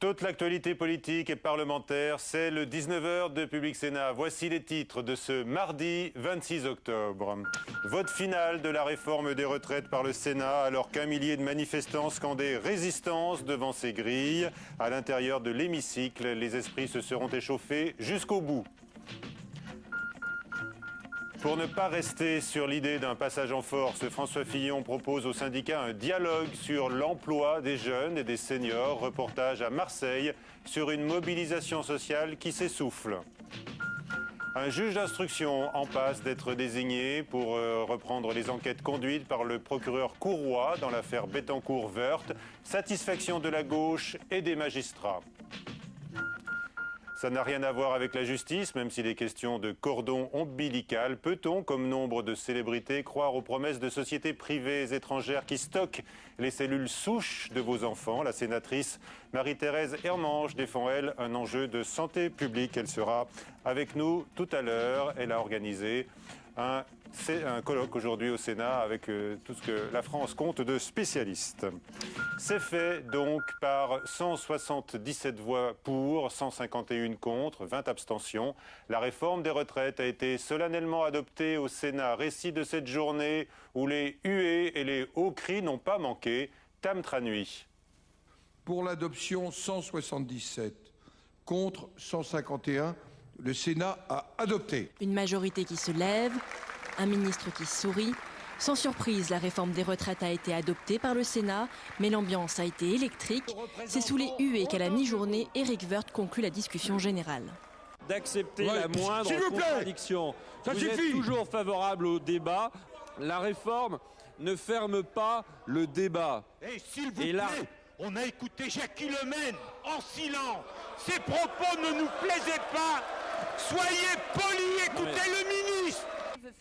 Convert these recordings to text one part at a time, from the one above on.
Toute l'actualité politique et parlementaire, c'est le 19h de Public Sénat. Voici les titres de ce mardi 26 octobre. Vote final de la réforme des retraites par le Sénat, alors qu'un millier de manifestants scandaient résistance devant ces grilles. À l'intérieur de l'hémicycle, les esprits se seront échauffés jusqu'au bout. Pour ne pas rester sur l'idée d'un passage en force, François Fillon propose aux syndicats un dialogue sur l'emploi des jeunes et des seniors. Reportage à Marseille sur une mobilisation sociale qui s'essouffle. Un juge d'instruction en passe d'être désigné pour reprendre les enquêtes conduites par le procureur Courroy dans l'affaire Bettencourt-Woerth. Satisfaction de la gauche et des magistrats. Ça n'a rien à voir avec la justice, même s'il est question de cordon ombilical. Peut-on, comme nombre de célébrités, croire aux promesses de sociétés privées étrangères qui stockent les cellules souches de vos enfants? La sénatrice Marie-Thérèse Hermange défend, elle, un enjeu de santé publique. Elle sera avec nous tout à l'heure. Elle a organisé un colloque aujourd'hui au Sénat avec tout ce que la France compte de spécialistes. C'est fait donc par 177 voix pour, 151 contre, 20 abstentions. La réforme des retraites a été solennellement adoptée au Sénat. Récit de cette journée où les huées et les hauts cris n'ont pas manqué. Tam Tranui. Pour l'adoption, 177, contre 151. Le Sénat a adopté. Une majorité qui se lève, un ministre qui sourit. Sans surprise, la réforme des retraites a été adoptée par le Sénat, mais l'ambiance a été électrique. C'est sous les huées qu'à la mi-journée, Éric Woerth conclut la discussion générale. D'accepter la moindre contradiction. Ça Vous suffit. êtes toujours favorable au débat. La réforme ne ferme pas le débat. Et s'il vous plaît, on a écouté Jacques Lemène en silence. Ses propos ne nous plaisaient pas. Soyez polis, écoutez le ministre.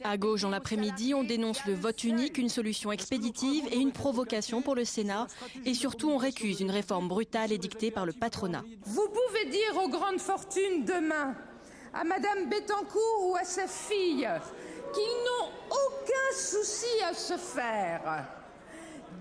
À gauche, dans l'après-midi, on dénonce le vote unique, une solution expéditive et une provocation pour le Sénat. Et surtout, on récuse une réforme brutale édictée par le patronat. Vous pouvez dire aux grandes fortunes demain, à Madame Bettencourt ou à sa fille, qu'ils n'ont aucun souci à se faire.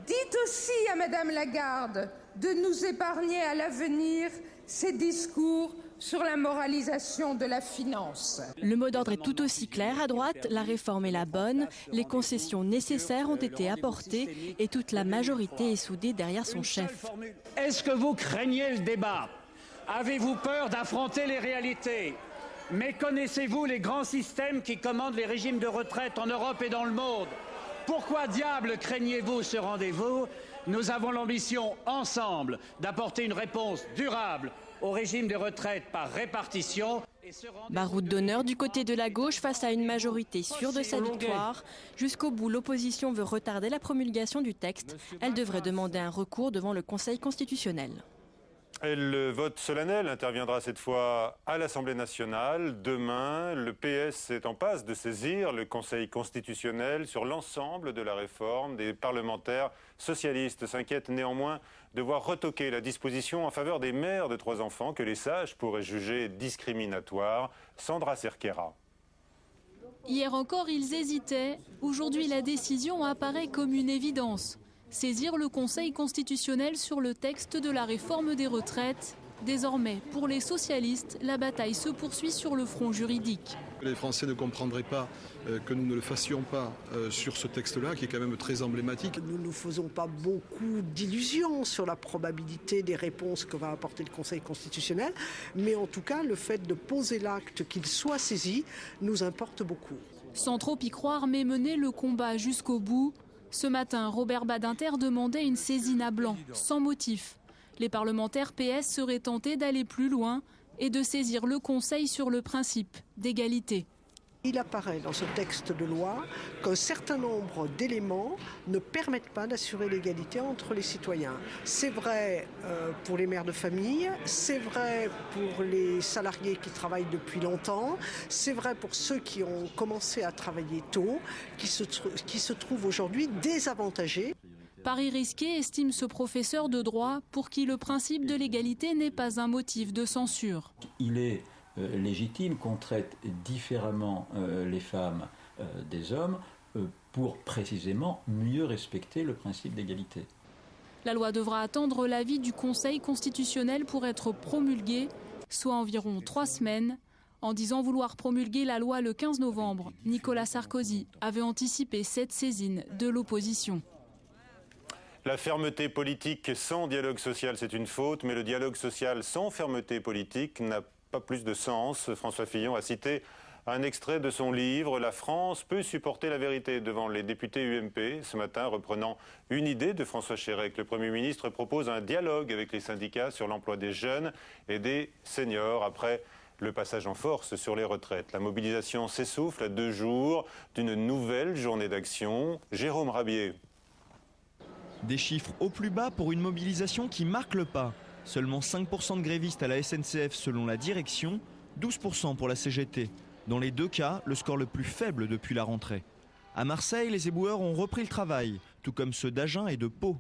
Dites aussi à Madame Lagarde de nous épargner à l'avenir ces discours sur la moralisation de la finance. Le mot d'ordre est tout aussi clair. À droite, la réforme est la bonne, les concessions nécessaires ont été apportées et toute la majorité est soudée derrière son chef. Est-ce que vous craignez le débat? Avez-vous peur d'affronter les réalités? Mais connaissez-vous les grands systèmes qui commandent les régimes de retraite en Europe et dans le monde? Pourquoi diable craignez-vous ce rendez-vous? Nous avons l'ambition, ensemble, d'apporter une réponse durable au régime des retraites par répartition. Baroud d'honneur du côté de la gauche face à une majorité sûre de sa victoire. Jusqu'au bout, l'opposition veut retarder la promulgation du texte. Elle devrait demander un recours devant le Conseil constitutionnel. Et le vote solennel interviendra cette fois à l'Assemblée nationale. Demain, le PS est en passe de saisir le Conseil constitutionnel sur l'ensemble de la réforme. Des parlementaires socialistes s'inquiètent néanmoins de voir retoquer la disposition en faveur des mères de 3 enfants que les sages pourraient juger discriminatoire. Sandra Cerquera. Hier encore, ils hésitaient. Aujourd'hui, la décision apparaît comme une évidence. Saisir le Conseil constitutionnel sur le texte de la réforme des retraites. Désormais, pour les socialistes, la bataille se poursuit sur le front juridique. Les Français ne comprendraient pas que nous ne le fassions pas sur ce texte-là, qui est quand même très emblématique. Nous ne nous faisons pas beaucoup d'illusions sur la probabilité des réponses que va apporter le Conseil constitutionnel, mais en tout cas, le fait de poser l'acte qu'il soit saisi nous importe beaucoup. Sans trop y croire, mais mener le combat jusqu'au bout. Ce matin, Robert Badinter demandait une saisine à blanc, sans motif. Les parlementaires PS seraient tentés d'aller plus loin et de saisir le Conseil sur le principe d'égalité. Il apparaît dans ce texte de loi qu'un certain nombre d'éléments ne permettent pas d'assurer l'égalité entre les citoyens. C'est vrai pour les mères de famille, c'est vrai pour les salariés qui travaillent depuis longtemps, c'est vrai pour ceux qui ont commencé à travailler tôt, qui se trouvent aujourd'hui désavantagés. Pari risqué, estime ce professeur de droit, pour qui le principe de l'égalité n'est pas un motif de censure. Il est légitime qu'on traite différemment les femmes des hommes pour précisément mieux respecter le principe d'égalité. La loi devra attendre l'avis du Conseil constitutionnel pour être promulguée, soit environ 3 semaines. En disant vouloir promulguer la loi le 15 novembre, Nicolas Sarkozy avait anticipé cette saisine de l'opposition. La fermeté politique sans dialogue social, c'est une faute, mais le dialogue social sans fermeté politique n'a pas plus de sens. François Fillon a cité un extrait de son livre « La France peut supporter la vérité » devant les députés UMP. Ce matin, reprenant une idée de François Chérec, le Premier ministre propose un dialogue avec les syndicats sur l'emploi des jeunes et des seniors après le passage en force sur les retraites. La mobilisation s'essouffle à 2 jours d'une nouvelle journée d'action. Jérôme Rabier. Des chiffres au plus bas pour une mobilisation qui marque le pas. Seulement 5% de grévistes à la SNCF selon la direction, 12% pour la CGT. Dans les 2 cas, le score le plus faible depuis la rentrée. À Marseille, les éboueurs ont repris le travail, tout comme ceux d'Agen et de Pau.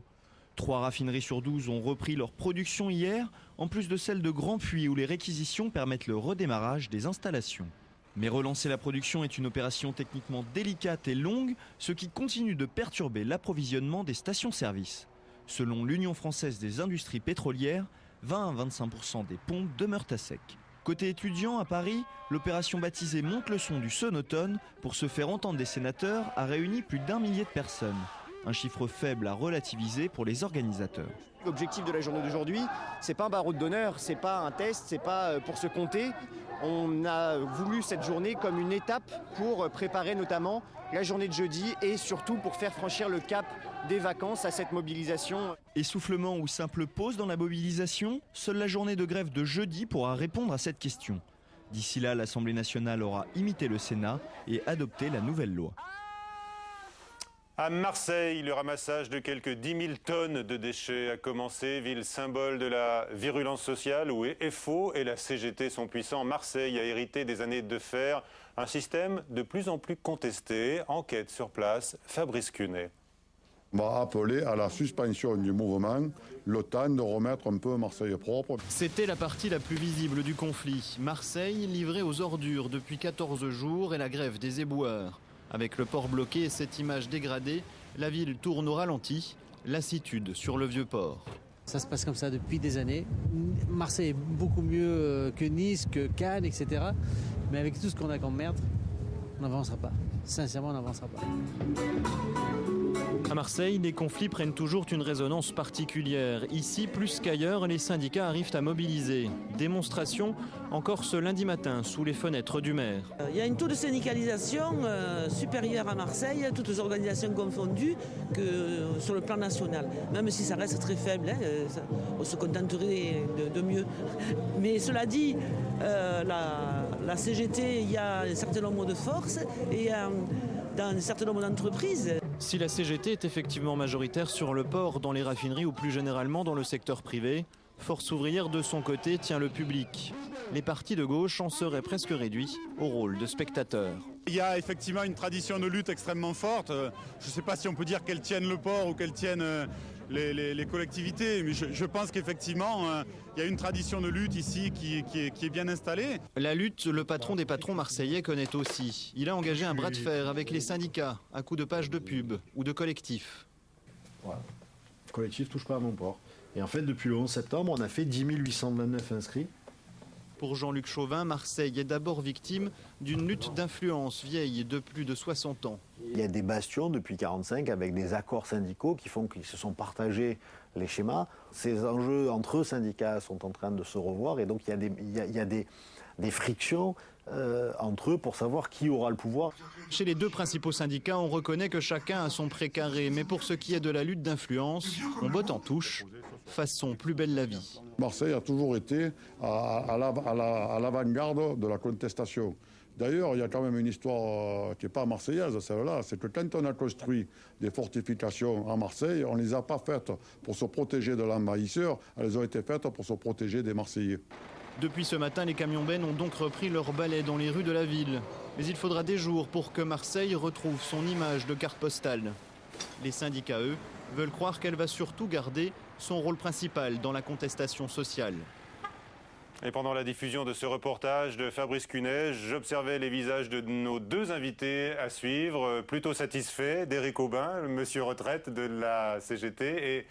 3 raffineries sur 12 ont repris leur production hier, en plus de celle de Grand-Puy où les réquisitions permettent le redémarrage des installations. Mais relancer la production est une opération techniquement délicate et longue, ce qui continue de perturber l'approvisionnement des stations-service. Selon l'Union française des industries pétrolières, 20 à 25% des pompes demeurent à sec. Côté étudiants, à Paris, l'opération baptisée Monte le son du sonotone pour se faire entendre des sénateurs a réuni plus d'1 millier de personnes. Un chiffre faible à relativiser pour les organisateurs. L'objectif de la journée d'aujourd'hui, c'est pas un barreau d'honneur, c'est pas un test, c'est pas pour se compter. On a voulu cette journée comme une étape pour préparer notamment la journée de jeudi et surtout pour faire franchir le cap des vacances à cette mobilisation. Essoufflement ou simple pause dans la mobilisation, seule la journée de grève de jeudi pourra répondre à cette question. D'ici là, l'Assemblée nationale aura imité le Sénat et adopté la nouvelle loi. À Marseille, le ramassage de quelques 10 000 tonnes de déchets a commencé, ville symbole de la virulence sociale où FO et la CGT sont puissants. Marseille a hérité des années de fer, un système de plus en plus contesté. Enquête sur place, Fabrice Cunet. On va appeler à la suspension du mouvement, le temps de remettre un peu Marseille propre. C'était la partie la plus visible du conflit. Marseille livrée aux ordures depuis 14 jours et la grève des éboueurs. Avec le port bloqué et cette image dégradée, la ville tourne au ralenti, lassitude sur le vieux port. Ça se passe comme ça depuis des années. Marseille est beaucoup mieux que Nice, que Cannes, etc. Mais avec tout ce qu'on a comme merde, on n'avancera pas. Sincèrement, on n'avancera pas. À Marseille, les conflits prennent toujours une résonance particulière. Ici, plus qu'ailleurs, les syndicats arrivent à mobiliser. Démonstration encore ce lundi matin sous les fenêtres du maire. Il y a un taux de syndicalisation supérieur à Marseille, toutes les organisations confondues, que sur le plan national. Même si ça reste très faible, on se contenterait de mieux. Mais cela dit, la CGT, il y a un certain nombre de forces et dans un certain nombre d'entreprises. Si la CGT est effectivement majoritaire sur le port, dans les raffineries ou plus généralement dans le secteur privé, Force ouvrière de son côté tient le public. Les partis de gauche en seraient presque réduits au rôle de spectateurs. Il y a effectivement une tradition de lutte extrêmement forte. Je ne sais pas si on peut dire qu'elle tienne le port ou qu'elle tienne les collectivités, mais je pense qu'effectivement, il y a une tradition de lutte ici qui est bien installée. La lutte, le patron des patrons marseillais connaît aussi. Il a engagé un bras de fer avec les syndicats, à coups de pages de pub ou de collectifs. Voilà. Collectif touche pas à mon port. Et en fait, depuis le 11 septembre, on a fait 10 829 inscrits. Pour Jean-Luc Chauvin, Marseille est d'abord victime d'une lutte d'influence vieille de plus de 60 ans. Il y a des bastions depuis 1945 avec des accords syndicaux qui font qu'ils se sont partagés les schémas. Ces enjeux entre syndicats sont en train de se revoir et donc il y a des frictions entre eux pour savoir qui aura le pouvoir. Chez les deux principaux syndicats, on reconnaît que chacun a son précaré. Mais pour ce qui est de la lutte d'influence, on botte en touche. Façon plus belle la vie. Marseille a toujours été à l'avant-garde de la contestation. D'ailleurs, il y a quand même une histoire qui n'est pas marseillaise, celle-là. C'est que quand on a construit des fortifications à Marseille, on ne les a pas faites pour se protéger de l'envahisseur, elles ont été faites pour se protéger des Marseillais. Depuis ce matin, les camions-bennes ont donc repris leur balai dans les rues de la ville. Mais il faudra des jours pour que Marseille retrouve son image de carte postale. Les syndicats, eux, veulent croire qu'elle va surtout garder son rôle principal dans la contestation sociale. Et pendant la diffusion de ce reportage de Fabrice Cunet, j'observais les visages de nos deux invités à suivre, plutôt satisfaits d'Éric Aubin, monsieur retraite de la CGT, et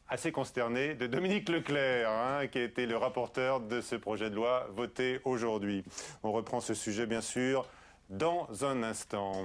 assez consterné de Dominique Leclerc, qui a été le rapporteur de ce projet de loi voté aujourd'hui. On reprend ce sujet, bien sûr, dans un instant.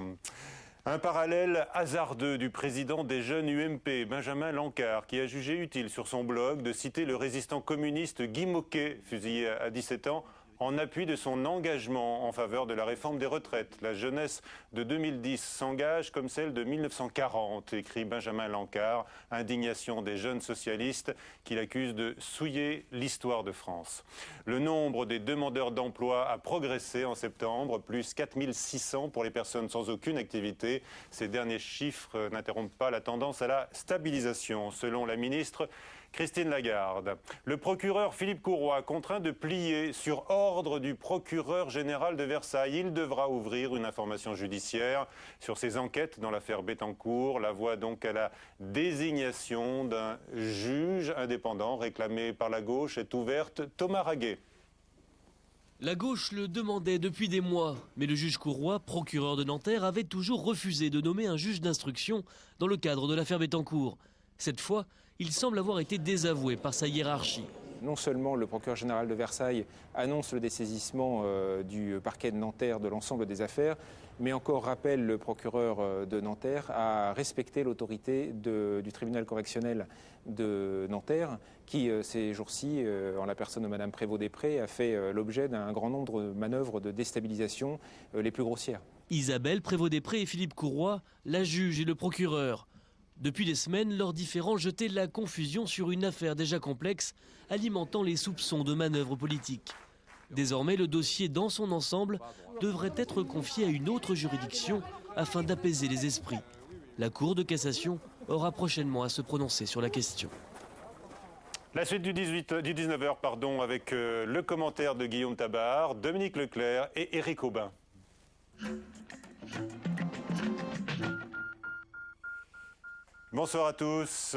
Un parallèle hasardeux du président des jeunes UMP, Benjamin Lancard, qui a jugé utile sur son blog de citer le résistant communiste Guy Môquet, fusillé à 17 ans, en appui de son engagement en faveur de la réforme des retraites. La jeunesse de 2010 s'engage comme celle de 1940, écrit Benjamin Lancard, indignation des jeunes socialistes qu'il accuse de souiller l'histoire de France. Le nombre des demandeurs d'emploi a progressé en septembre, plus 4600 pour les personnes sans aucune activité. Ces derniers chiffres n'interrompent pas la tendance à la stabilisation, selon la ministre Christine Lagarde. Le procureur Philippe Courroy, contraint de plier sur ordre du procureur général de Versailles, il devra ouvrir une information judiciaire sur ses enquêtes dans l'affaire Bettencourt. La voie donc à la désignation d'un juge indépendant réclamé par la gauche est ouverte. Thomas Raguet. La gauche le demandait depuis des mois, mais le juge Courroy, procureur de Nanterre, avait toujours refusé de nommer un juge d'instruction dans le cadre de l'affaire Bettencourt. Cette fois, il semble avoir été désavoué par sa hiérarchie. Non seulement le procureur général de Versailles annonce le dessaisissement du parquet de Nanterre de l'ensemble des affaires, mais encore rappelle le procureur de Nanterre à respecter l'autorité du tribunal correctionnel de Nanterre, qui ces jours-ci, en la personne de Mme Prévost-Després, a fait l'objet d'un grand nombre de manœuvres de déstabilisation les plus grossières. Isabelle Prévost-Després et Philippe Courroy, la juge et le procureur. Depuis des semaines, leurs différends jetaient la confusion sur une affaire déjà complexe, alimentant les soupçons de manœuvres politiques. Désormais, le dossier dans son ensemble devrait être confié à une autre juridiction afin d'apaiser les esprits. La Cour de cassation aura prochainement à se prononcer sur la question. La suite du 19h, avec le commentaire de Guillaume Tabar, Dominique Leclerc et Éric Aubin. Bonsoir à tous.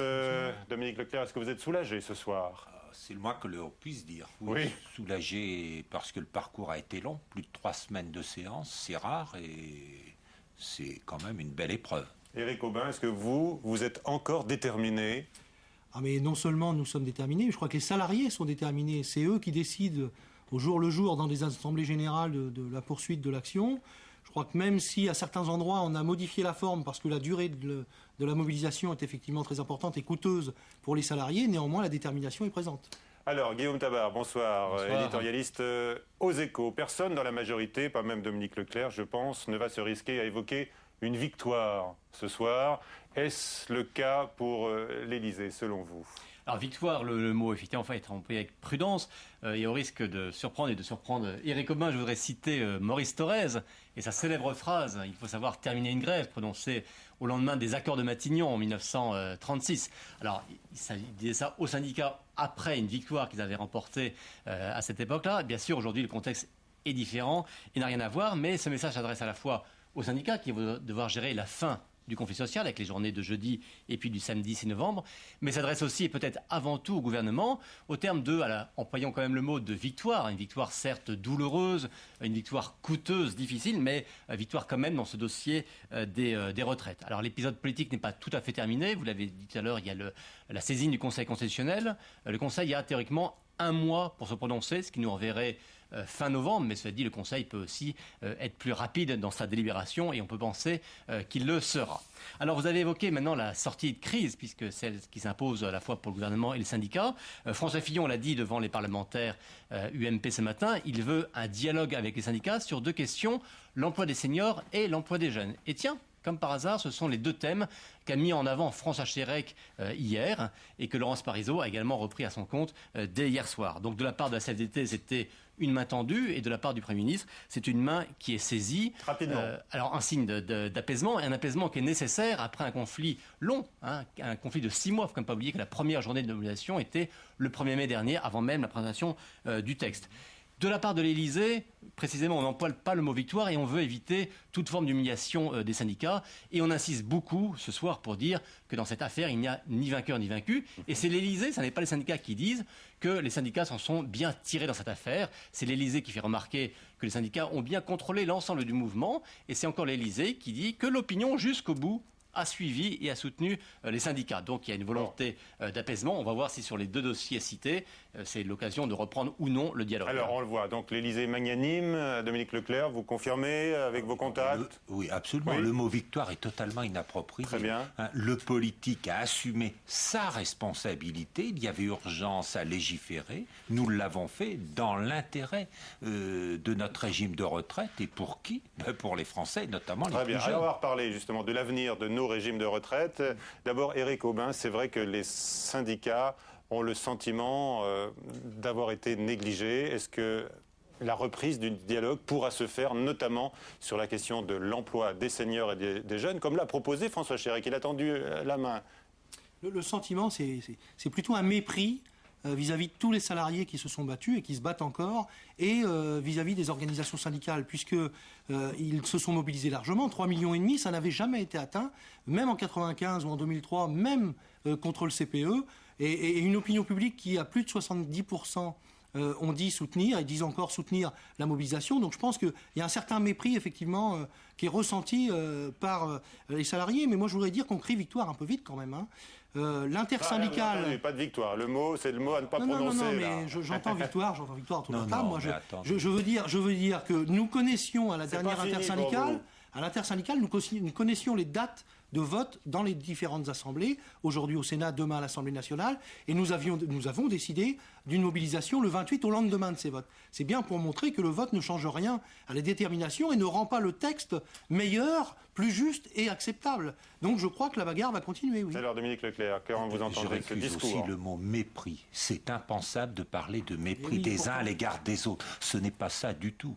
Dominique Leclerc, est-ce que vous êtes soulagé ce soir? C'est le moins que l'on puisse dire. Oui. Soulagé parce que le parcours a été long, plus de 3 semaines de séance, c'est rare et c'est quand même une belle épreuve. Éric Aubin, est-ce que vous êtes encore déterminé? Mais non seulement nous sommes déterminés, mais je crois que les salariés sont déterminés. C'est eux qui décident au jour le jour dans des assemblées générales de la poursuite de l'action. Je crois que même si à certains endroits on a modifié la forme parce que la durée de la mobilisation est effectivement très importante et coûteuse pour les salariés, néanmoins la détermination est présente. Alors, Guillaume Tabar, bonsoir. Éditorialiste aux Échos. Personne dans la majorité, pas même Dominique Leclerc, je pense, ne va se risquer à évoquer une victoire ce soir. Est-ce le cas pour l'Élysée, selon vous? Alors victoire, le mot effectivement est employé avec prudence et au risque de surprendre Éric Aubin, je voudrais citer Maurice Thorez et sa célèbre phrase « Il faut savoir terminer une grève » prononcée au lendemain des accords de Matignon en 1936. Alors il disait ça aux syndicats après une victoire qu'ils avaient remportée à cette époque-là. Bien sûr, aujourd'hui le contexte est différent et n'a rien à voir, mais ce message s'adresse à la fois aux syndicats qui vont devoir gérer la fin du conflit social avec les journées de jeudi et puis du samedi 6 novembre, mais s'adresse aussi et peut-être avant tout au gouvernement au terme de, employons quand même le mot de victoire, une victoire certes douloureuse, une victoire coûteuse, difficile, mais victoire quand même dans ce dossier des retraites. Alors l'épisode politique n'est pas tout à fait terminé, vous l'avez dit tout à l'heure, il y a la saisine du Conseil constitutionnel. Le Conseil a théoriquement 1 mois pour se prononcer, ce qui nous enverrait fin novembre, mais cela dit, le Conseil peut aussi être plus rapide dans sa délibération et on peut penser qu'il le sera. Alors vous avez évoqué maintenant la sortie de crise, puisque celle qui s'impose à la fois pour le gouvernement et les syndicats. François Fillon l'a dit devant les parlementaires UMP ce matin, il veut un dialogue avec les syndicats sur 2 questions, l'emploi des seniors et l'emploi des jeunes. Et tiens, comme par hasard, ce sont les 2 thèmes qu'a mis en avant François Chérec hier et que Laurence Parisot a également repris à son compte dès hier soir. Donc de la part de la CFDT, c'était une main tendue et de la part du Premier ministre, c'est une main qui est saisie. Rapidement. Alors un signe d'apaisement et un apaisement qui est nécessaire après un conflit long, un conflit de 6 mois. Il ne faut quand même pas oublier que la première journée de mobilisation était le 1er mai dernier, avant même la présentation du texte. De la part de l'Élysée, précisément, on n'emploie pas le mot victoire et on veut éviter toute forme d'humiliation des syndicats. Et on insiste beaucoup ce soir pour dire que dans cette affaire, il n'y a ni vainqueur ni vaincu. Et c'est l'Élysée, ce n'est pas les syndicats qui disent que les syndicats s'en sont bien tirés dans cette affaire. C'est l'Élysée qui fait remarquer que les syndicats ont bien contrôlé l'ensemble du mouvement. Et c'est encore l'Élysée qui dit que l'opinion jusqu'au bout a suivi et a soutenu les syndicats. Donc il y a une volonté d'apaisement. On va voir si sur les 2 dossiers cités, c'est l'occasion de reprendre ou non le dialogue. Alors on le voit, donc l'Élysée magnanime, Dominique Leclerc, vous confirmez avec vos contacts? Oui, absolument. Oui. Le mot victoire est totalement inapproprié. Très bien. Le politique a assumé sa responsabilité. Il y avait urgence à légiférer. Nous l'avons fait dans l'intérêt de notre régime de retraite. Et pour qui? Pour les Français, notamment les plus jeunes. Alors on va reparler justement de l'avenir de nos régimes de retraite. D'abord, Éric Aubin, c'est vrai que les syndicats ont le sentiment d'avoir été négligés. Est-ce que la reprise du dialogue pourra se faire, notamment sur la question de l'emploi des seniors et des jeunes, comme l'a proposé François Chérec? Il a tendu la main. Le sentiment, c'est plutôt un mépris vis-à-vis de tous les salariés qui se sont battus et qui se battent encore, et vis-à-vis des organisations syndicales, puisqu'ils se sont mobilisés largement. 3,5 millions, ça n'avait jamais été atteint, même en 1995 ou en 2003, même contre le CPE, et une opinion publique qui, à plus de 70%, ont dit soutenir, et disent encore soutenir la mobilisation. Donc je pense qu'il y a un certain mépris, effectivement, qui est ressenti par les salariés. Mais moi, je voudrais dire qu'on crie victoire un peu vite, quand même. L'intersyndicale... pas de victoire. Le mot, c'est le mot à ne pas prononcer. Non, mais j'entends victoire tout le temps. Moi, je veux dire que nous connaissions à la dernière intersyndicale, nous connaissions les dates de vote dans les différentes assemblées, aujourd'hui au Sénat, demain à l'Assemblée nationale, et nous avons décidé d'une mobilisation le 28 au lendemain de ces votes. C'est bien pour montrer que le vote ne change rien à la détermination et ne rend pas le texte meilleur, plus juste et acceptable. Donc je crois que la bagarre va continuer, oui. Alors Dominique Leclerc, quand vous entendez ce discours... aussi le mot mépris. C'est impensable de parler de mépris des uns à l'égard des autres. Ce n'est pas ça du tout.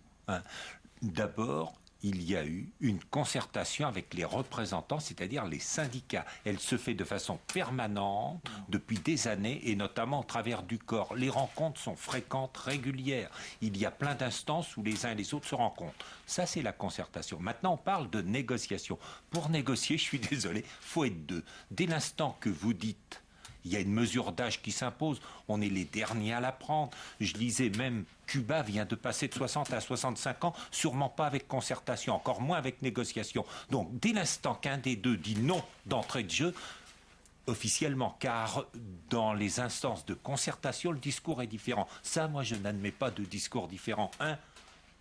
D'abord, il y a eu une concertation avec les représentants, c'est-à-dire les syndicats. Elle se fait de façon permanente depuis des années, et notamment au travers du corps. Les rencontres sont fréquentes, régulières. Il y a plein d'instances où les uns et les autres se rencontrent. Ça, c'est la concertation. Maintenant, on parle de négociation. Pour négocier, je suis désolé, il faut être 2. Dès l'instant que vous dites... Il y a une mesure d'âge qui s'impose. On est les derniers à la prendre. Je lisais même, Cuba vient de passer de 60 à 65 ans, sûrement pas avec concertation, encore moins avec négociation. Donc, dès l'instant qu'un des 2 dit non d'entrée de jeu, officiellement, car dans les instances de concertation, le discours est différent. Ça, moi, je n'admets pas de discours différent. Un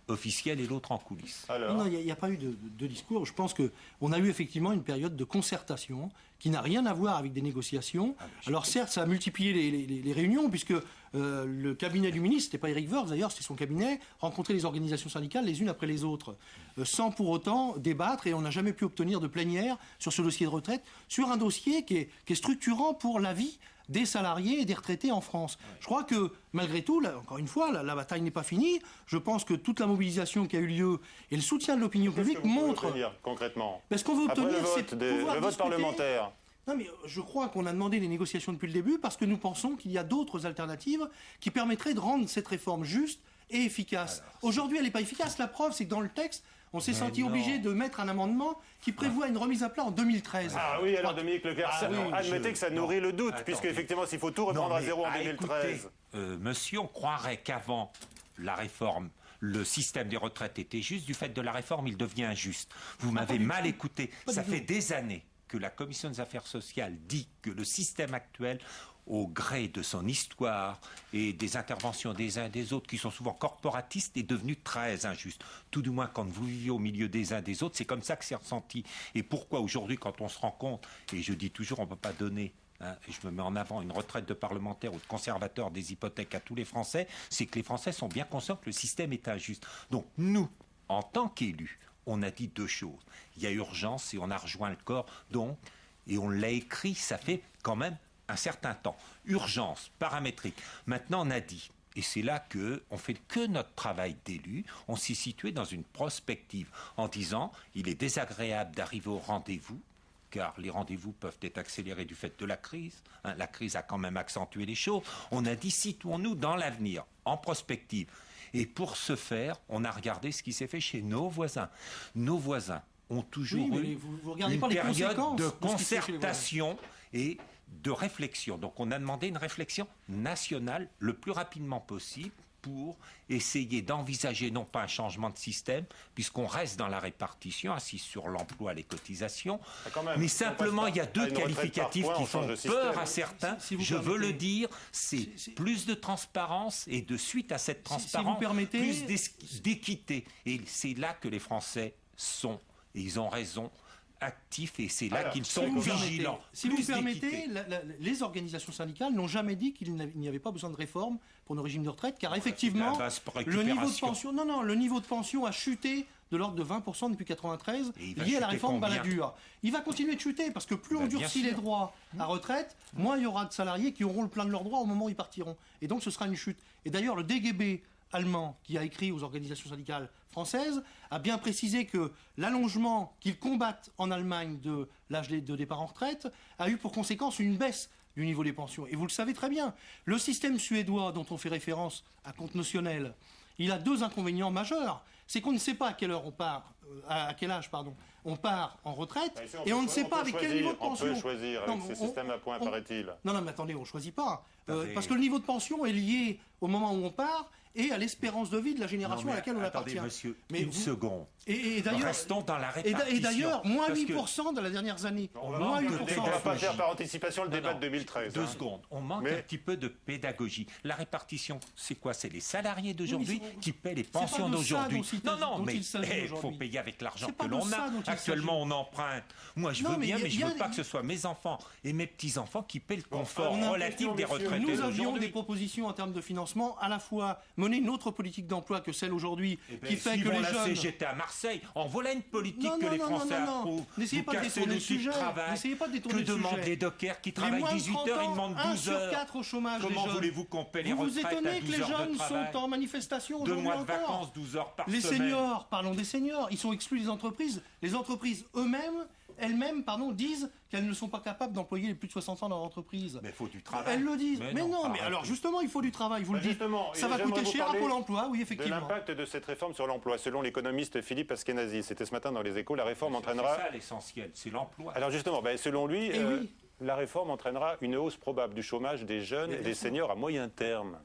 officiel et l'autre en coulisses. Non, il n'y a pas eu de discours. Je pense qu'on a eu effectivement une période de concertation qui n'a rien à voir avec des négociations. Alors certes, ça a multiplié les réunions, puisque le cabinet du ministre, c'était pas Éric Woerth d'ailleurs, c'était son cabinet, rencontrait les organisations syndicales les unes après les autres, sans pour autant débattre, et on n'a jamais pu obtenir de plénière sur ce dossier de retraite, sur un dossier qui est structurant pour la vie des salariés et des retraités en France. Je crois que, malgré tout, encore une fois, la bataille n'est pas finie. Je pense que toute la mobilisation qui a eu lieu et le soutien de l'opinion publique montrent... concrètement, ce qu'on veut obtenir, c'est le vote parlementaire. Non, mais je crois qu'on a demandé les négociations depuis le début parce que nous pensons qu'il y a d'autres alternatives qui permettraient de rendre cette réforme juste et efficace. Aujourd'hui, elle n'est pas efficace. La preuve, c'est que dans le texte, on s'est senti obligé de mettre un amendement qui prévoit une remise à plat en 2013. Ah oui, alors Dominique Leclerc, admettez que ça nourrit le doute, puisque effectivement, s'il faut tout reprendre à zéro en 2013. Écoutez, monsieur, on croirait qu'avant la réforme, le système des retraites était juste. Du fait de la réforme, il devient injuste. Vous m'avez mal écouté. Ça fait des années que la Commission des affaires sociales dit que le système actuel, au gré de son histoire et des interventions des uns et des autres qui sont souvent corporatistes, est devenu très injuste. Tout du moins, quand vous vivez au milieu des uns et des autres, c'est comme ça que c'est ressenti. Et pourquoi aujourd'hui, quand on se rend compte, et je dis toujours, on ne peut pas donner, je me mets en avant, une retraite de parlementaire ou de conservateur des hypothèques à tous les Français, c'est que les Français sont bien conscients que le système est injuste. Donc nous, en tant qu'élus, on a dit 2 choses. Il y a urgence et on a rejoint le corps, donc, et on l'a écrit, ça fait quand même un certain temps. Urgence, paramétrique. Maintenant, on a dit, et c'est là qu'on fait que notre travail d'élu, on s'est situé dans une prospective en disant, il est désagréable d'arriver au rendez-vous, car les rendez-vous peuvent être accélérés du fait de la crise. La crise a quand même accentué les choses. On a dit, situons-nous dans l'avenir, en prospective. Et pour ce faire, on a regardé ce qui s'est fait chez nos voisins. Nos voisins ont toujours eu une période de concertation et de réflexion. Donc on a demandé une réflexion nationale le plus rapidement possible pour essayer d'envisager non pas un changement de système, puisqu'on reste dans la répartition, assise sur l'emploi, les cotisations, mais simplement il y a deux qualificatifs qui font peur à certains. Je veux le dire, c'est plus de transparence et de suite à cette transparence, plus d'équité. Et c'est là que les Français sont, et ils ont raison, actifs, et c'est là qu'ils sont vigilants. Si vous me permettez, les organisations syndicales n'ont jamais dit qu'il n'y avait pas besoin de réforme pour nos régimes de retraite, car effectivement, le niveau de pension a chuté de l'ordre de 20% depuis 1993, lié à la réforme Balladur. Il va continuer de chuter, parce que plus on durcit les droits à retraite, moins il y aura de salariés qui auront le plein de leurs droits au moment où ils partiront. Et donc ce sera une chute. Et d'ailleurs, le DGB allemand, qui a écrit aux organisations syndicales françaises, a bien précisé que l'allongement qu'ils combattent en Allemagne de l'âge de départ en retraite a eu pour conséquence une baisse du niveau des pensions. Et vous le savez très bien, le système suédois dont on fait référence à compte notionnel, il a deux inconvénients majeurs. C'est qu'on ne sait pas à quelle heure on part, à quel âge, on part en retraite, et on ne sait pas avec quel niveau de pension. On peut choisir avec ces systèmes à points, paraît-il. Non, mais attendez, on ne choisit pas. Parce que le niveau de pension est lié au moment où on part et à l'espérance de vie de la génération à laquelle on appartient. Monsieur, une seconde. Et d'ailleurs, restons dans la répartition. Et d'ailleurs, moins 8% dans les dernières années. On ne va pas faire par anticipation le débat de 2013. Deux secondes. On manque un petit peu de pédagogie. La répartition, c'est quoi? C'est les salariés d'aujourd'hui qui paient les pensions d'aujourd'hui. Non, mais il faut payer avec l'argent que l'on a. Actuellement, on emprunte. Moi, je veux bien, mais je ne veux pas que ce soit mes enfants et mes petits-enfants qui paient le confort relatif des retraités d'aujourd'hui. Nous avions des propositions en termes de financement, à la fois mener une autre politique d'emploi que celle aujourd'hui, qui fait que les jeunes... la CGT à Marseille, en voilà une politique que les Français approuvent. N'essayez pas de détourner le sujet. Que demandent les dockers qui travaillent 18 heures, ils demandent 12 heures. 1 sur 4 au chômage. Comment voulez-vous qu'on paie les retraites à 12 heures de travail? Vous vous étonnez que les jeunes sont en manifestation aujourd'hui encore. 2 mois de vacances, 12 heures par semaine. Les seniors, parlons des seniors, ils sont exclus des entreprises. Les entreprises elles-mêmes, disent qu'elles ne sont pas capables d'employer les plus de 60 ans dans leur entreprise. Mais il faut du travail. Elles le disent. Mais non, mais alors justement, il faut du travail, vous le dites. Ça va coûter cher à Pôle emploi, oui, effectivement. De l'impact de cette réforme sur l'emploi, selon l'économiste Philippe Askenazi, c'était ce matin dans Les Échos, la réforme entraînera... C'est ça l'essentiel, c'est l'emploi. Alors justement, selon lui, la réforme entraînera une hausse probable du chômage des jeunes et des seniors à moyen terme.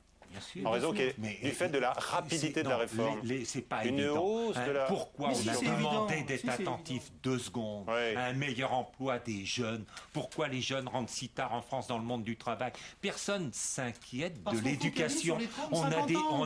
En raison du fait de la rapidité de la réforme. C'est pas évident. Pourquoi on a demandé d'être attentif 2 secondes à un meilleur emploi des jeunes? Pourquoi les jeunes rentrent si tard en France dans le monde du travail? Personne ne s'inquiète de l'éducation. On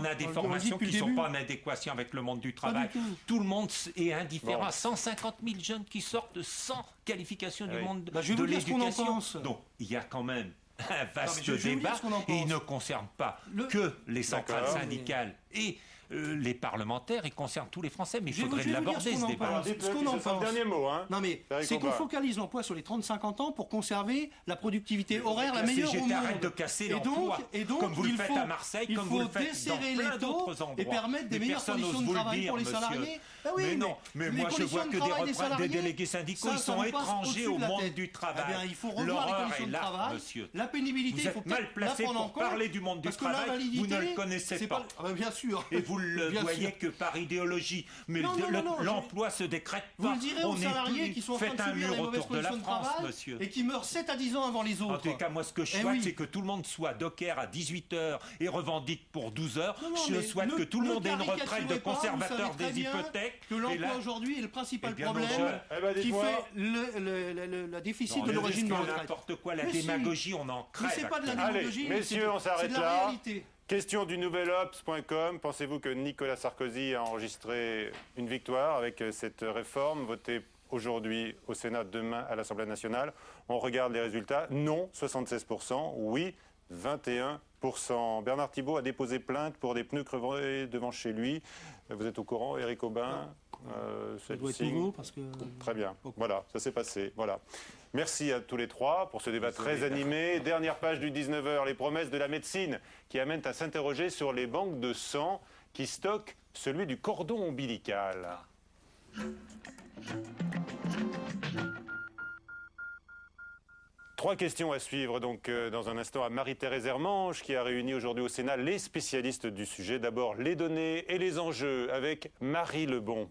a des formations qui ne sont pas en adéquation avec le monde du travail. Tout le monde est indifférent. 150 000 jeunes qui sortent sans qualification du monde de l'éducation. Donc il y a quand même un vaste débat, et il ne concerne pas que les centrales syndicales et les parlementaires, il concerne tous les Français, mais il faudrait l'aborder ce débat. Ce qu'on en pense. Dernier mot, non mais c'est qu'on focalise l'emploi sur les 30-50 ans pour conserver la productivité horaire la meilleure au monde. Arrête de casser l'emploi, comme vous le faites à Marseille, comme vous le faites dans plein d'autres endroits. Et permettre des meilleures conditions de travail pour les salariés. Mais non, mais moi je vois que des délégués syndicaux, ils sont étrangers au monde du travail. Il faut revoir les conditions de travail, la pénibilité, il faut peut-être mal placé pour parler du monde du travail, vous ne le connaissez pas. Bien sûr. Et vous le voyez que par idéologie. Mais l'emploi se décrète pas. Vous le direz aux salariés qui sont en train de subir les mauvaises conditions de travail et qui meurent 7 à 10 ans avant les autres. En tout cas, moi, ce que je souhaite, c'est que tout le monde soit docker à 18 heures et revendique pour 12 heures. Je souhaite que tout le monde ait une retraite de conservateur des hypothèques. Que l'emploi aujourd'hui est le principal problème qui fait le déficit de l'origine de retraite. N'importe quoi, la démagogie, on en crève. Mais c'est pas de la démagogie, messieurs, on s'arrête là. Question du nouvelobs.com. Pensez-vous que Nicolas Sarkozy a enregistré une victoire avec cette réforme votée aujourd'hui au Sénat, demain à l'Assemblée nationale? On regarde les résultats. Non, 76%. Oui, 21%. Bernard Thibault a déposé plainte pour des pneus crevés devant chez lui. Vous êtes au courant, Éric Aubin? Ça doit être nouveau parce que... Très bien. Voilà, ça s'est passé. Voilà. Merci à tous les trois pour ce débat très animé. Dernière page du 19h, les promesses de la médecine qui amènent à s'interroger sur les banques de sang qui stockent celui du cordon ombilical. Trois questions à suivre donc dans un instant à Marie-Thérèse Hermange qui a réuni aujourd'hui au Sénat les spécialistes du sujet. D'abord les données et les enjeux avec Marie Lebon.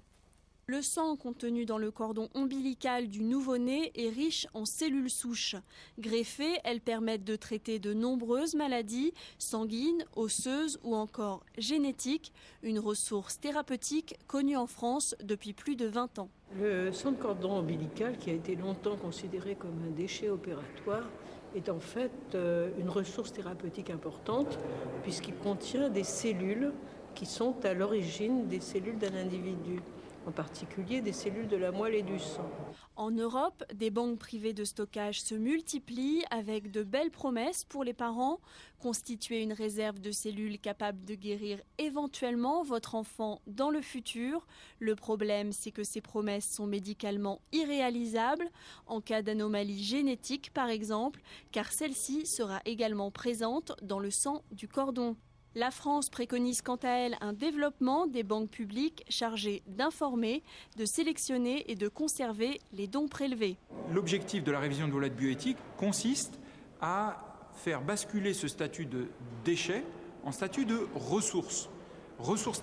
Le sang contenu dans le cordon ombilical du nouveau-né est riche en cellules souches. Greffées, elles permettent de traiter de nombreuses maladies sanguines, osseuses ou encore génétiques, une ressource thérapeutique connue en France depuis plus de 20 ans. Le sang de cordon ombilical, qui a été longtemps considéré comme un déchet opératoire, est en fait une ressource thérapeutique importante puisqu'il contient des cellules qui sont à l'origine des cellules d'un individu, en particulier des cellules de la moelle et du sang. En Europe, des banques privées de stockage se multiplient avec de belles promesses pour les parents. Constituer une réserve de cellules capable de guérir éventuellement votre enfant dans le futur. Le problème, c'est que ces promesses sont médicalement irréalisables, en cas d'anomalie génétique par exemple, car celle-ci sera également présente dans le sang du cordon. La France préconise quant à elle un développement des banques publiques chargées d'informer, de sélectionner et de conserver les dons prélevés. L'objectif de la révision de la loi de bioéthique consiste à faire basculer ce statut de déchet en statut de ressource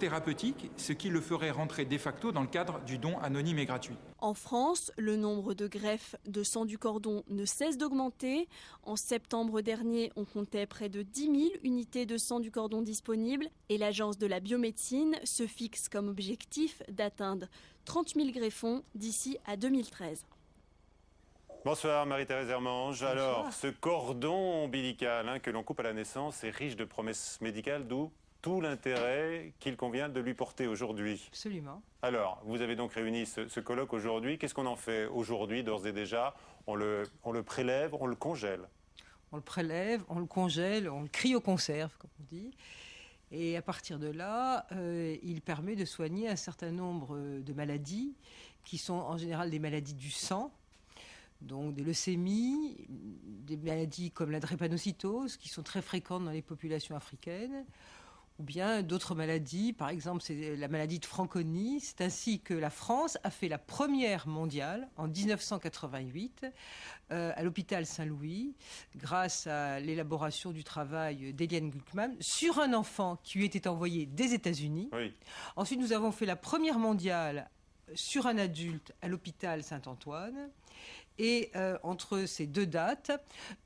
thérapeutique, ce qui le ferait rentrer de facto dans le cadre du don anonyme et gratuit. En France, le nombre de greffes de sang du cordon ne cesse d'augmenter. En septembre dernier, on comptait près de 10 000 unités de sang du cordon disponibles et l'Agence de la biomédecine se fixe comme objectif d'atteindre 30 000 greffons d'ici à 2013. Bonsoir Marie-Thérèse Hermange. Alors, ce cordon ombilical que l'on coupe à la naissance est riche de promesses médicales, d'où tout l'intérêt qu'il convient de lui porter aujourd'hui. Absolument. Alors, vous avez donc réuni ce colloque aujourd'hui. Qu'est-ce qu'on en fait aujourd'hui, d'ores et déjà? On le prélève, on le congèle? On le prélève, on le congèle, on le cryoconserve, comme on dit. Et à partir de là, il permet de soigner un certain nombre de maladies qui sont en général des maladies du sang. Donc des leucémies, des maladies comme la drépanocytose, qui sont très fréquentes dans les populations africaines, ou bien d'autres maladies, par exemple c'est la maladie de Fanconi. C'est ainsi que la France a fait la première mondiale en 1988 à l'hôpital Saint-Louis, grâce à l'élaboration du travail d'Eliane Gluckman, sur un enfant qui lui était envoyé des États-Unis. Oui. Ensuite nous avons fait la première mondiale sur un adulte à l'hôpital Saint-Antoine. Et entre ces deux dates,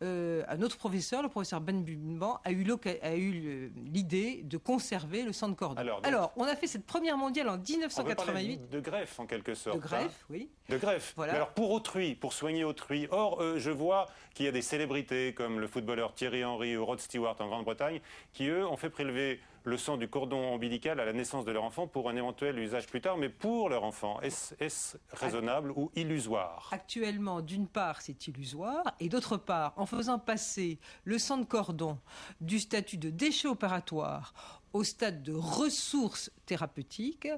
un autre professeur, le professeur Ben Bunban, a eu l'idée de conserver le sang de cordon. Alors, on a fait cette première mondiale en 1988. De greffe, en quelque sorte. De greffe, oui. De greffe. Voilà. Mais alors, pour autrui, pour soigner autrui. Or, je vois qu'il y a des célébrités comme le footballeur Thierry Henry ou Rod Stewart en Grande-Bretagne qui, eux, ont fait prélever le sang du cordon ombilical à la naissance de leur enfant pour un éventuel usage plus tard, mais pour leur enfant. Est-ce raisonnable ou illusoire? Actuellement, d'une part, c'est illusoire, et d'autre part, en faisant passer le sang de cordon du statut de déchet opératoire au stade de ressources thérapeutiques,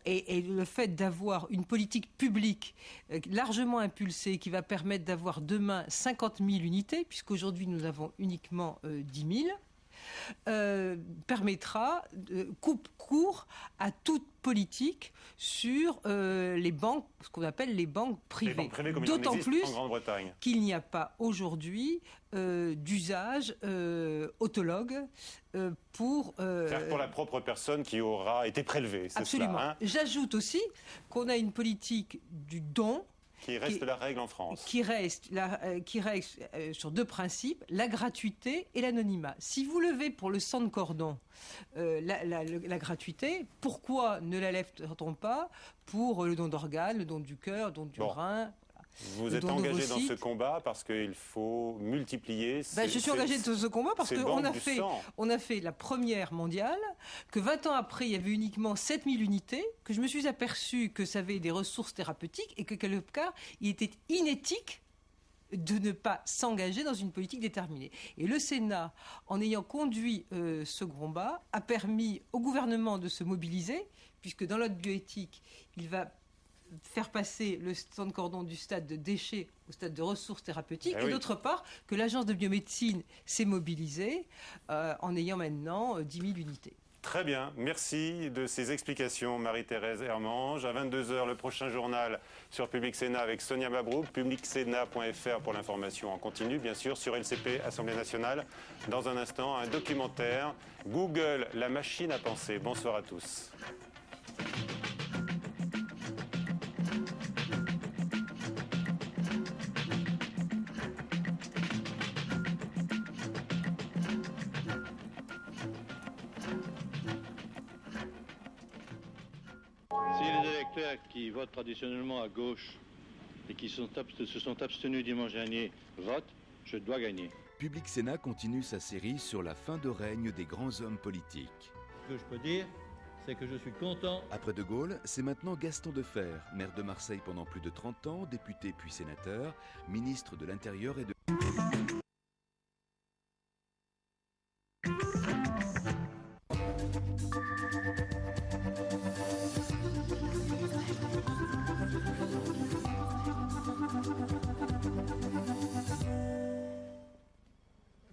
et le fait d'avoir une politique publique largement impulsée qui va permettre d'avoir demain 50 000 unités, puisqu'aujourd'hui nous avons uniquement 10 000, permettra de coupe court à toute politique sur les banques, ce qu'on appelle les banques privées. D'autant plus qu'il n'y a pas aujourd'hui d'usage autologue pour... C'est-à-dire pour la propre personne qui aura été prélevée, c'est absolument. Cela, hein? J'ajoute aussi qu'on a une politique du don qui reste la règle en France. Qui reste sur deux principes, la gratuité et l'anonymat. Si vous levez pour le sang de cordon la gratuité, pourquoi ne la lève-t-on pas pour le don d'organes, le don du cœur, le don du rein? Vous êtes engagé dans ce combat parce qu'il faut multiplier je suis engagé dans ce combat parce qu'on a fait la première mondiale, que 20 ans après, il y avait uniquement 7000 unités, que je me suis aperçu que ça avait des ressources thérapeutiques et que quelque part, il était inéthique de ne pas s'engager dans une politique déterminée. Et le Sénat, en ayant conduit ce combat, a permis au gouvernement de se mobiliser, puisque dans notre bioéthique, il va faire passer le sang de cordon du stade de déchets au stade de ressources thérapeutiques, et d'autre part que l'agence de biomédecine s'est mobilisée en ayant maintenant 10 000 unités. Très bien, merci de ces explications Marie-Thérèse Hermange. À 22h, le prochain journal sur Public Sénat avec Sonia Mabrouk, publicsénat.fr pour l'information en continu, bien sûr, sur LCP, Assemblée nationale. Dans un instant, un documentaire, Google, la machine à penser. Bonsoir à tous. parlementaires qui votent traditionnellement à gauche et qui se sont abstenus dimanche dernier votent, je dois gagner. Public Sénat continue sa série sur la fin de règne des grands hommes politiques. Ce que je peux dire, c'est que je suis content. Après De Gaulle, c'est maintenant Gaston Defferre, maire de Marseille pendant plus de 30 ans, député puis sénateur, ministre de l'Intérieur et de...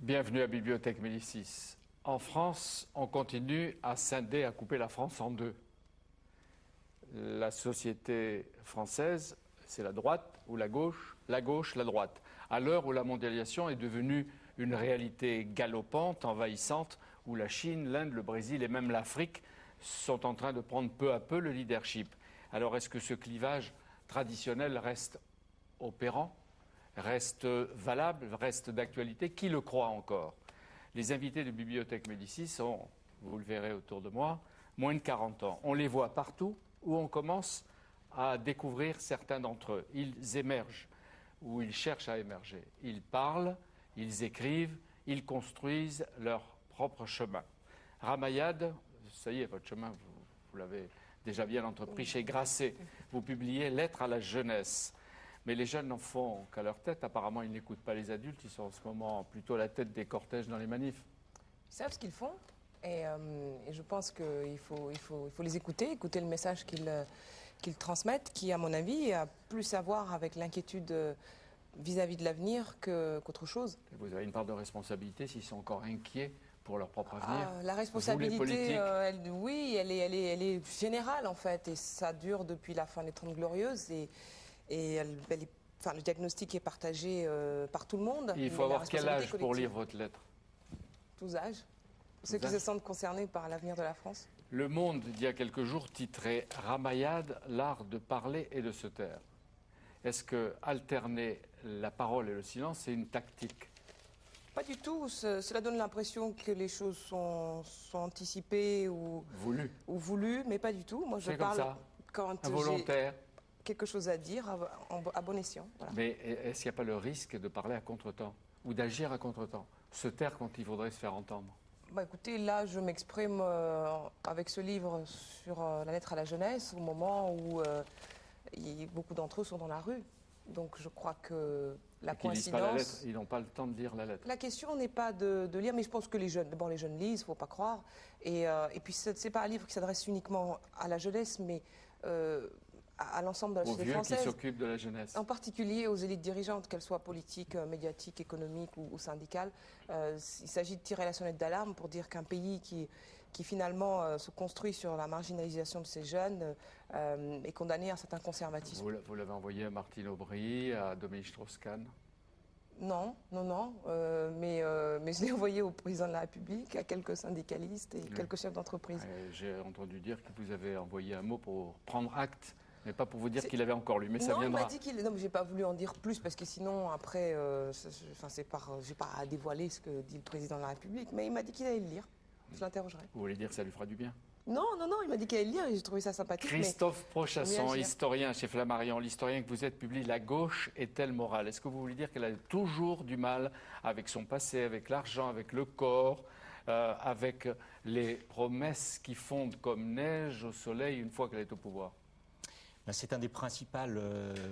Bienvenue à Bibliothèque Médicis. En France, on continue à scinder, à couper la France en deux. La société française, c'est la droite ou la gauche, la droite. À l'heure où la mondialisation est devenue une réalité galopante, envahissante, où la Chine, l'Inde, le Brésil et même l'Afrique sont en train de prendre peu à peu le leadership. Alors est-ce que ce clivage traditionnel reste opérant, reste valable, reste d'actualité? Qui le croit encore? Les invités de Bibliothèque Médicis ont, vous le verrez autour de moi, moins de 40 ans. On les voit partout où on commence à découvrir certains d'entre eux. Ils émergent ou ils cherchent à émerger. Ils parlent, ils écrivent, ils construisent leur propre chemin. Ramayad, ça y est, votre chemin, vous l'avez déjà bien entrepris chez Grasset. Vous publiez Lettres à la jeunesse. Mais les jeunes n'en font qu'à leur tête. Apparemment, ils n'écoutent pas les adultes. Ils sont en ce moment plutôt à la tête des cortèges dans les manifs. Ils savent ce qu'ils font. Et je pense qu'il faut les écouter le message qu'ils transmettent, qui, à mon avis, a plus à voir avec l'inquiétude vis-à-vis de l'avenir qu'autre chose. Et vous avez une part de responsabilité s'ils sont encore inquiets pour leur propre avenir. La responsabilité, oui, elle est générale, en fait. Et ça dure depuis la fin des 30 Glorieuses. Et le diagnostic est partagé par tout le monde. Et il faut avoir quel âge pour lire votre lettre? Tous âges. Ceux qui se sentent concernés par l'avenir de la France. Le Monde, il y a quelques jours, titrait « Ramayad, l'art de parler et de se taire ». Est-ce que alterner la parole et le silence, c'est une tactique? Pas du tout. Cela donne l'impression que les choses sont anticipées ou voulues, mais pas du tout. Moi, je parle quand involontaire. Quelque chose à dire à bon escient. Voilà. Mais est-ce qu'il n'y a pas le risque de parler à contre-temps ou d'agir à contre-temps? Se taire quand il faudrait se faire entendre? Écoutez, là, je m'exprime avec ce livre sur la lettre à la jeunesse, au moment où beaucoup d'entre eux sont dans la rue. Donc je crois que la coïncidence... Ils lisent pas la lettre, ils n'ont pas le temps de lire la lettre. La question n'est pas de lire, mais je pense que les jeunes lisent, il ne faut pas croire. Et puis ce n'est pas un livre qui s'adresse uniquement à la jeunesse, mais... à l'ensemble de la société française. Aux vieux qui s'occupent de la jeunesse. En particulier aux élites dirigeantes, qu'elles soient politiques, médiatiques, économiques ou syndicales. Il s'agit de tirer la sonnette d'alarme pour dire qu'un pays qui finalement se construit sur la marginalisation de ces jeunes est condamné à un certain conservatisme. Vous l'avez envoyé à Martine Aubry, à Dominique Strauss-Kahn? Non, mais je l'ai envoyé au président de la République, à quelques syndicalistes et quelques chefs d'entreprise. J'ai entendu dire que vous avez envoyé un mot pour prendre acte. Mais pas pour vous dire qu'il avait encore lu, mais ça viendra. Non, il m'a dit qu'il... Non, mais j'ai pas voulu en dire plus, parce que sinon, après, je n'ai pas à dévoiler ce que dit le président de la République, mais il m'a dit qu'il allait le lire. Je l'interrogerai. Vous voulez dire que ça lui fera du bien? Non, il m'a dit qu'il allait le lire et j'ai trouvé ça sympathique. Christophe Prochasson, historien chez Flammarion, l'historien que vous êtes, publie « La gauche est-elle morale ?» Est-ce que vous voulez dire qu'elle a toujours du mal avec son passé, avec l'argent, avec le corps, avec les promesses qui fondent comme neige au soleil une fois qu'elle est au pouvoir? C'est un des principaux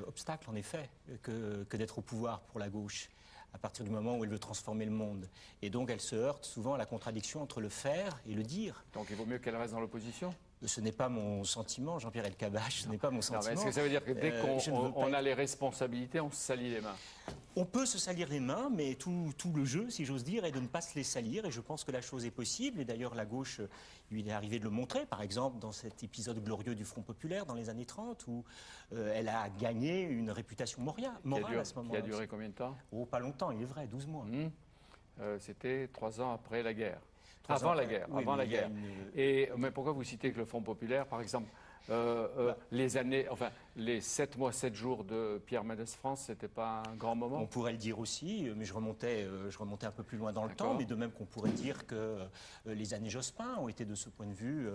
obstacles, en effet, que d'être au pouvoir pour la gauche, à partir du moment où elle veut transformer le monde. Et donc elle se heurte souvent à la contradiction entre le faire et le dire. Donc il vaut mieux qu'elle reste dans l'opposition? Ce n'est pas mon sentiment, Jean-Pierre Elkabbach, ce n'est pas mon sentiment. Est-ce que ça veut dire que dès qu'on a les responsabilités, on se salit les mains? On peut se salir les mains, mais tout le jeu, si j'ose dire, est de ne pas se les salir. Et je pense que la chose est possible. Et d'ailleurs, la gauche, il est arrivé de le montrer, par exemple, dans cet épisode glorieux du Front populaire dans les années 30, où elle a gagné une réputation morale à ce moment-là. Qui a duré combien de temps? Pas longtemps, il est vrai, 12 mois. C'était 3 ans après la guerre. Avant la guerre. Mais pourquoi vous citez que le Front populaire, par exemple, les 7 mois, 7 jours de Pierre Mendès France, c'était pas un grand moment? On pourrait le dire aussi, mais je remontais un peu plus loin dans le temps, mais de même qu'on pourrait dire que les années Jospin ont été de ce point de vue